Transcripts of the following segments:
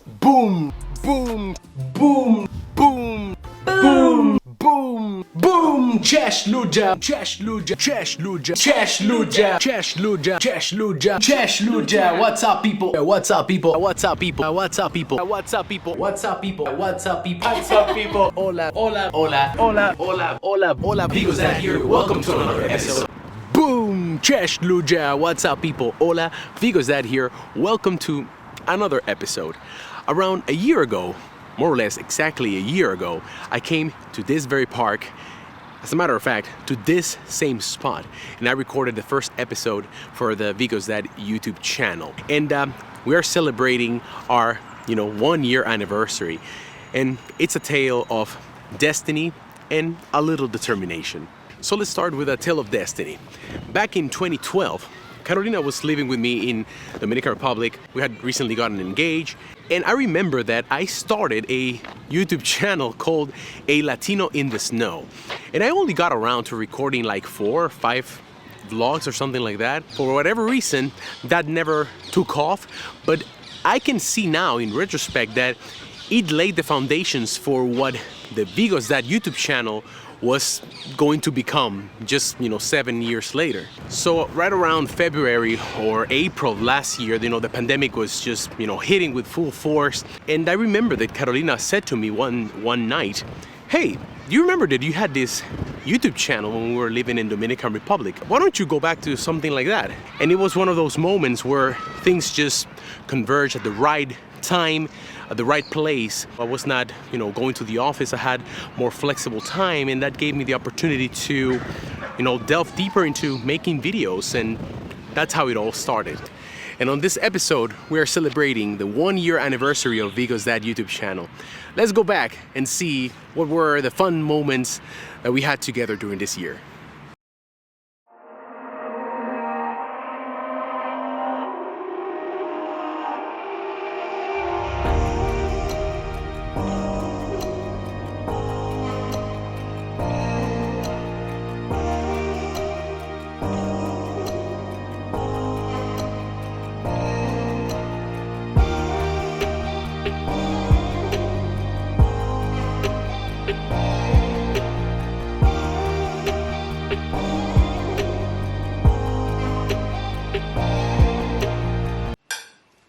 Boom, boom, boom, boom, boom, boom, boom. Cześć ludzie, cześć ludzie, cześć ludzie, cześć ludzie, cześć ludzie, cześć ludzie, cześć ludzie. What's up people? What's up people? What's up people? What's up people? What's up people? What's up people? What's up people? What's up people? Hola, hola, hola, hola, hola, hola, hola. VIGO'S here. Welcome to another episode. Boom! Cześć ludzie! What's up people? Hola, VIGO'S here. Welcome to another episode. Around a year ago, more or less exactly a year ago, I came to this very park, as a matter of fact, to this same spot, and I recorded the first episode for the VIGO'S YouTube channel. And we are celebrating our, 1 year anniversary. And it's a tale of destiny and a little determination. So let's start with a tale of destiny. Back in 2012, Carolina was living with me in Dominican Republic. We had recently gotten engaged. And I remember that I started a YouTube channel called A Latino in the Snow. And I only got around to recording like 4 or 5 vlogs or something like that. For whatever reason, that never took off. But I can see now in retrospect that it laid the foundations for what the VIGO'S YouTube channel was going to become just 7 years later. So right around February or April last year, the pandemic was just hitting with full force. And I remember that Carolina said to me one night, "Hey, do you remember that you had this YouTube channel when we were living in Dominican Republic? Why don't you go back to something like that?" And it was one of those moments where things just converged at the right time, at the right place. I was not, going to the office. I had more flexible time, and that gave me the opportunity to, delve deeper into making videos, and that's how it all started. And on this episode, we are celebrating the 1 year anniversary of VIGO'S YouTube channel. Let's go back and see what were the fun moments that we had together during this year.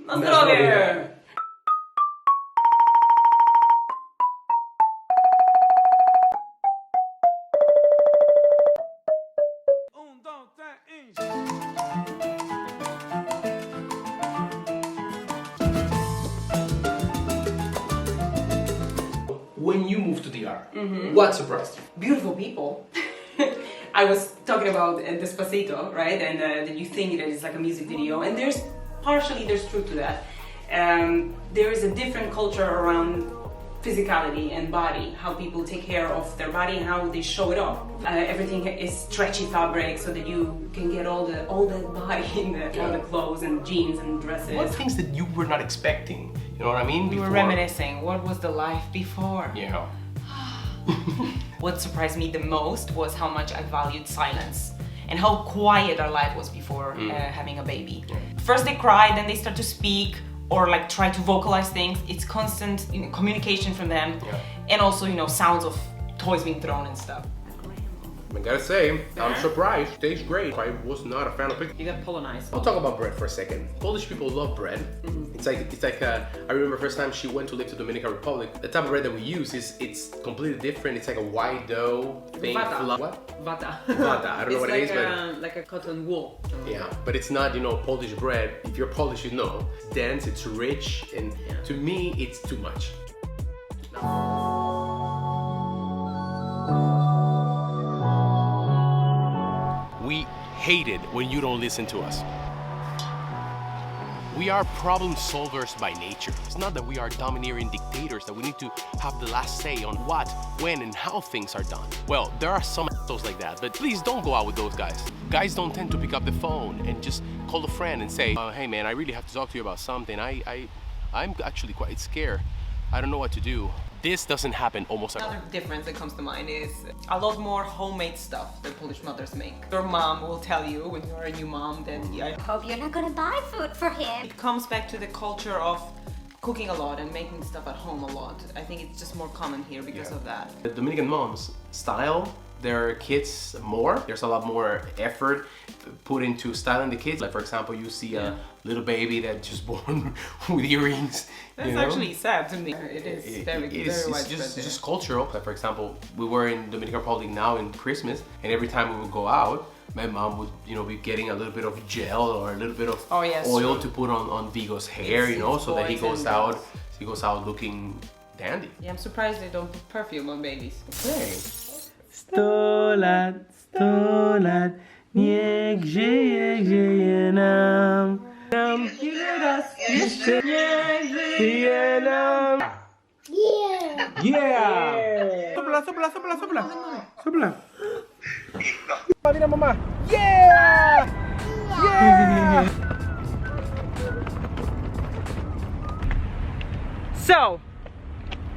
Na zdrowie! When you moved to DR, what surprised you? Beautiful people. I was talking about Despacito, right? And that you think that it's like a music video, and there's truth to that. There is a different culture around physicality and body, how people take care of their body and how they show it off. Everything is stretchy fabric so that you can get all the body in all the clothes and jeans and dresses. What things that you were not expecting? You know what I mean? We were reminiscing. What was the life before? Yeah. What surprised me the most was how much I valued silence and how quiet our life was before having a baby. First they cry, then they start to speak or like try to vocalize things. It's constant communication from them, and also sounds of toys being thrown and stuff. I gotta say, I'm surprised. Tastes great. I was not a fan of it. You got Polonized. I'll talk about bread for a second. Polish people love bread. It's like I remember first time she went to live to Dominican Republic. The type of bread that we use it's completely different. It's like a white dough thing. Vata. What? Vata. Vata. I don't know what it is, but like a cotton wool. yeah. But it's not Polish bread. If you're Polish, you know. It's dense. It's rich, and to me, it's too much. We hate it when you don't listen to us. We are problem solvers by nature. It's not that we are domineering dictators, that we need to have the last say on what, when, and how things are done. Well, there are some assholes like that, but please don't go out with those guys. Guys don't tend to pick up the phone and just call a friend and say, hey man, I really have to talk to you about something. I'm actually quite scared. I don't know what to do. This doesn't happen almost at all. Another difference that comes to mind is a lot more homemade stuff that Polish mothers make. Your mom will tell you when you're a new mom that Hope you're not gonna buy food for him. it comes back to the culture of cooking a lot and making stuff at home a lot. I think it's just more common here because of that. The Dominican moms style their kids more. There's a lot more effort put into styling the kids. Like for example, you see a little baby that just born with earrings. That's actually sad to me. It is very widespread. It's just cultural. Like for example, we were in Dominican Republic now in Christmas, and every time we would go out, my mom would, be getting a little bit of gel or a little bit of oil to put on Vigo's hair, so that he goes out looking dandy. Yeah, I'm surprised they don't put perfume on babies. Okay. 100 lat, 100 lat, niech żyje nam. Jeszcze niech żyje nam. Yeah! Sopla. Mira mamá. Yeah! Yeah! So,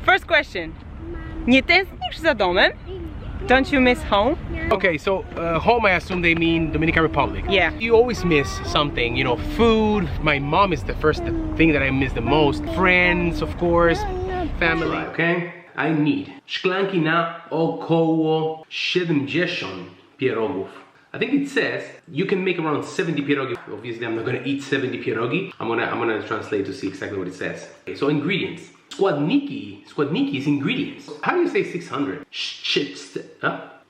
first question. Nie tęsknisz za domem? Don't you miss home? Okay, so home, I assume they mean Dominican Republic. Yeah. You always miss something, food. My mom is the first thing that I miss the most. Friends, of course, family. Okay? I need szklanki na około 70 pierogów. I think it says you can make around 70 pierogi. Obviously, I'm not gonna eat 70 pierogi. I'm gonna translate to see exactly what it says. Okay, so ingredients. Składniki is ingredients. How do you say 600? 600.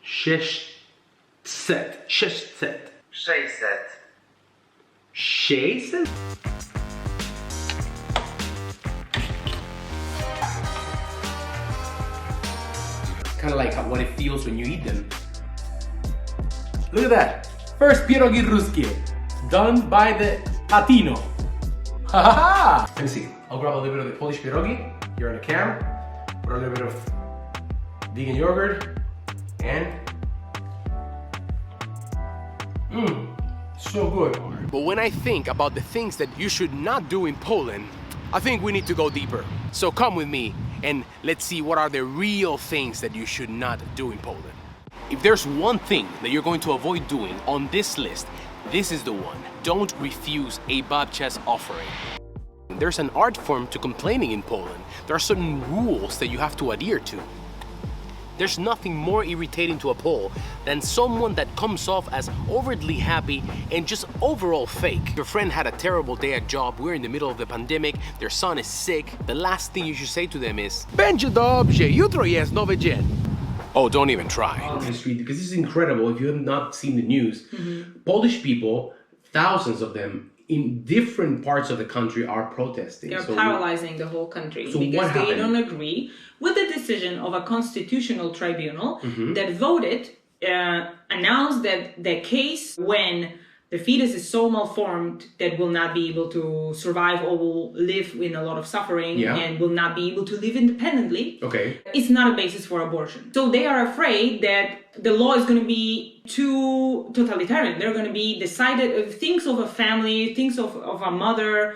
600. Kind of like what it feels when you eat them. Look at that. First pierogi ruskie, done by the Latino. Ha ha ha! Let me see. I'll grab a little bit of the Polish pierogi here on the cam. Put a little bit of vegan yogurt and so good. But when I think about the things that you should not do in Poland, I think we need to go deeper. So come with me and let's see what are the real things that you should not do in Poland. If there's one thing that you're going to avoid doing on this list, this is the one. Don't refuse a babcia's offering. There's an art form to complaining in Poland. There are certain rules that you have to adhere to. There's nothing more irritating to a Pole than someone that comes off as overtly happy and just overall fake. Your friend had a terrible day at job, we're in the middle of the pandemic, their son is sick. The last thing you should say to them is "Będzie dobrze, jutro jest nowy dzień." Oh, don't even try. Because this is incredible if you have not seen the news. Polish people, thousands of them, in different parts of the country are protesting. They're paralyzing the whole country so because they don't agree with the decision of a constitutional tribunal that voted, announced that the case when the fetus is so malformed that will not be able to survive or will live in a lot of suffering and will not be able to live independently. Okay. It's not a basis for abortion. So they are afraid that the law is going to be too totalitarian. They're going to be decided, things of a family, things of a mother,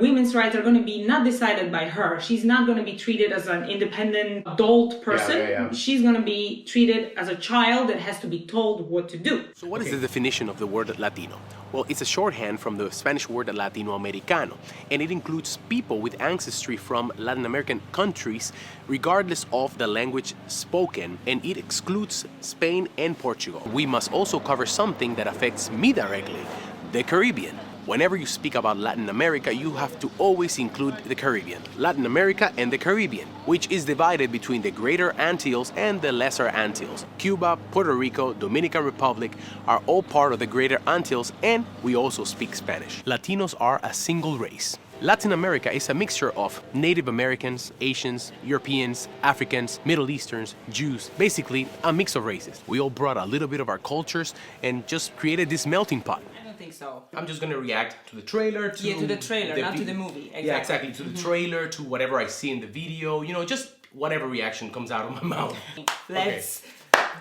women's rights are going to be not decided by her. She's not going to be treated as an independent adult person. She's going to be treated as a child that has to be told what to do. So what is the definition of the word Latino? Well, it's a shorthand from the Spanish word Latinoamericano, and it includes people with ancestry from Latin American countries, regardless of the language spoken, and it excludes Spain and Portugal. We must also cover something that affects me directly, the Caribbean. Whenever you speak about Latin America, you have to always include the Caribbean. Latin America and the Caribbean, which is divided between the Greater Antilles and the Lesser Antilles. Cuba, Puerto Rico, Dominican Republic are all part of the Greater Antilles, and we also speak Spanish. Latinos are a single race. Latin America is a mixture of Native Americans, Asians, Europeans, Africans, Middle Easterns, Jews, basically a mix of races. We all brought a little bit of our cultures and just created this melting pot. I don't think so. I'm just gonna react to the trailer, to the trailer, not to the movie. Exactly. Yeah, exactly, to the trailer, to whatever I see in the video, just whatever reaction comes out of my mouth. Let's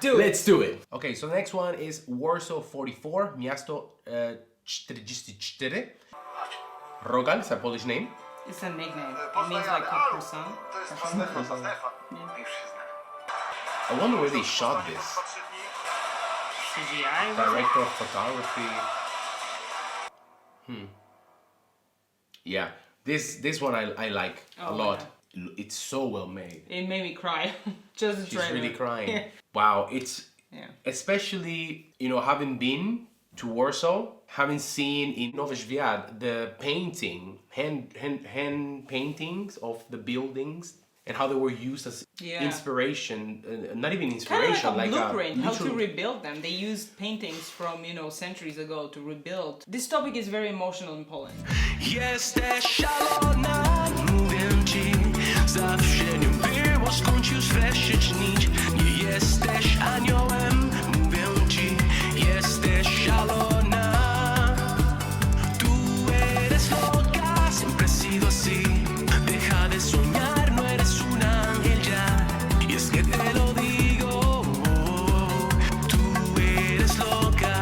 do it. Okay, so the next one is Warsaw 44, Miasto 44. Rogal is a Polish name. It's a nickname. It means like a croissant. I wonder where they shot this. CGI? Director of photography. Yeah, This one I like a Oh, lot. It's so well made. It made me cry. Just the She's trailer. really crying. Yeah. Wow, it's Yeah. especially, you know, having been to Warsaw, having seen in Nowy Świat the hand paintings of the buildings and how they were used as inspiration, not even inspiration, Kind of like a like blueprint, how to literal- rebuild them. They used paintings from, you know, centuries ago to rebuild. This topic is very emotional in Poland. Jesteś szalona, mówię ci. Zawsze nie było, skąd już wreszcie śnić. Nie jesteś aniołem, mówię ci. Jesteś szalona. Tú eres loca, siempre has sido así. Deja de soñar, no eres un ángel ya. Y es que te lo digo, tú eres loca.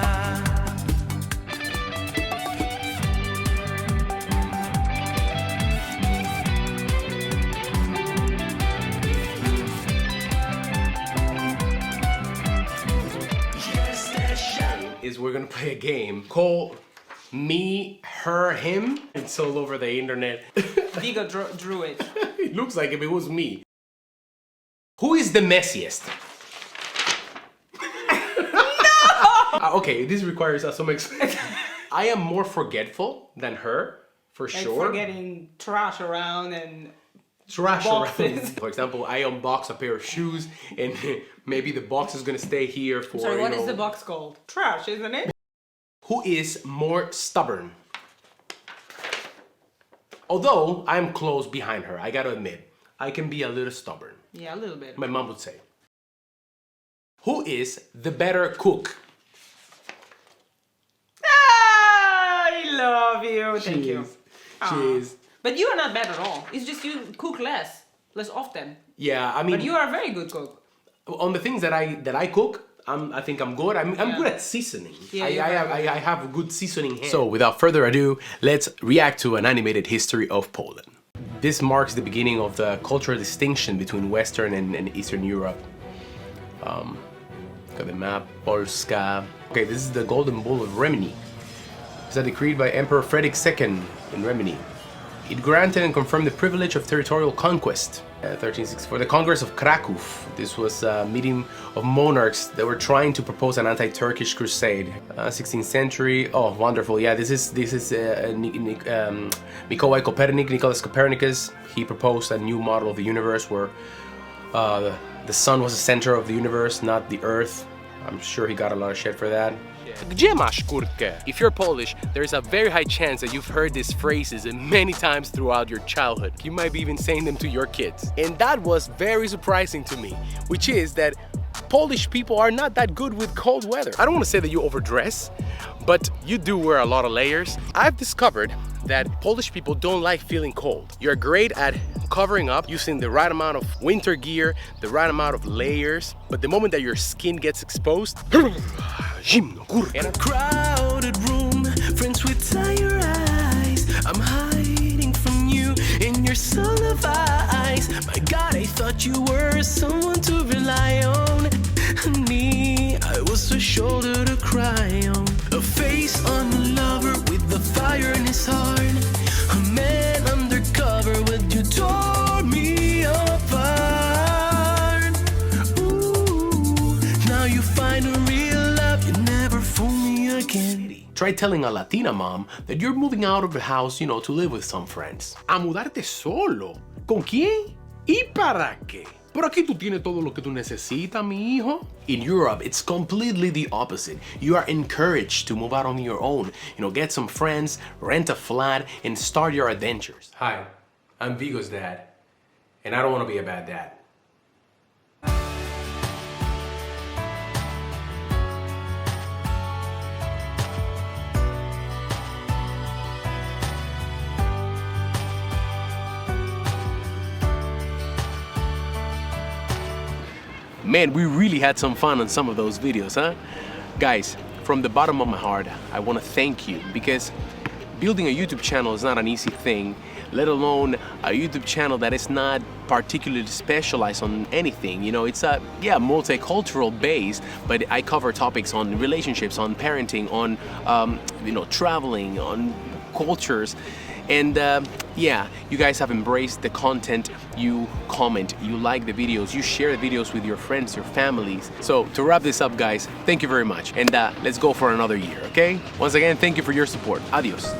is we're gonna play a game called Me, Her, Him. It's all over the internet. Vigo drew it. It looks like if it was me. Who is the messiest? Okay, this requires some I am more forgetful than her, for Like sure. forgetting trash around and Trash around. boxes. For example, I unbox a pair of shoes and maybe the box is gonna stay here for, sorry, you what is know. the box called? Trash, isn't it? Who is more stubborn? Although I'm close behind her, I gotta admit, I can be a little stubborn. Yeah, a little bit. My mom would say. Who is the better cook? I love you. Thank you. She is. But you are not bad at all. It's just you cook less often. Yeah, I mean, But you are a very good cook. on the things that I cook, I think I'm good. I'm good at seasoning. Yeah, I you're very good. have a good seasoning hand. So without further ado, let's react to an animated history of Poland. This marks the beginning of the cultural distinction between Western and Eastern Europe. Got the map, Polska. Okay, this is the Golden Bull of Remini. It's a decree by Emperor Frederick II in Remini. It granted and confirmed the privilege of territorial conquest. 1364, the Congress of Kraków. This was a meeting of monarchs that were trying to propose an anti-Turkish crusade. 16th century. Oh, wonderful! Yeah, this is Mikołaj Kopernik, Nicholas Copernicus. He proposed a new model of the universe where the sun was the center of the universe, not the Earth. I'm sure he got a lot of shit for that. Gdzie masz kurtkę? If you're Polish, there's a very high chance that you've heard these phrases many times throughout your childhood. You might be even saying them to your kids. And that was very surprising to me, which is that Polish people are not that good with cold weather. I don't want to say that you overdress, but you do wear a lot of layers. I've discovered that Polish people don't like feeling cold. You're great at covering up using the right amount of winter gear, the right amount of layers, but the moment that your skin gets exposed, In a crowded room, friends with tired eyes. I'm hiding from you in your soul of eyes. My God, I thought you were someone to rely on. Me, I was a shoulder to cry on. A face on a lover with the fire in his heart. A man undercover with you tore me apart. Ooh, now you find a real love, you never fool me again. try telling a Latina mom that you're moving out of the house, you know, to live with some friends. A mudarte solo. ¿Con quién? ¿Y para qué? Pero aquí tú tienes todo lo que tú necesitas, mi hijo. In Europe, it's completely the opposite. You are encouraged to move out on your own. You know, get some friends, rent a flat, and start your adventures. Hi, I'm Vigo's dad, and I don't want to be a bad dad. Man, we really had some fun on some of those videos, huh? Guys, from the bottom of my heart, I want to thank you because building a YouTube channel is not an easy thing, let alone a YouTube channel that is not particularly specialized on anything. You know, it's a, multicultural base, but I cover topics on relationships, on parenting, on, traveling, on cultures. And yeah, you guys have embraced the content, you comment, you like the videos, you share the videos with your friends, your families. So to wrap this up, guys, thank you very much. And let's go for another year, okay? Once again, thank you for your support. Adios.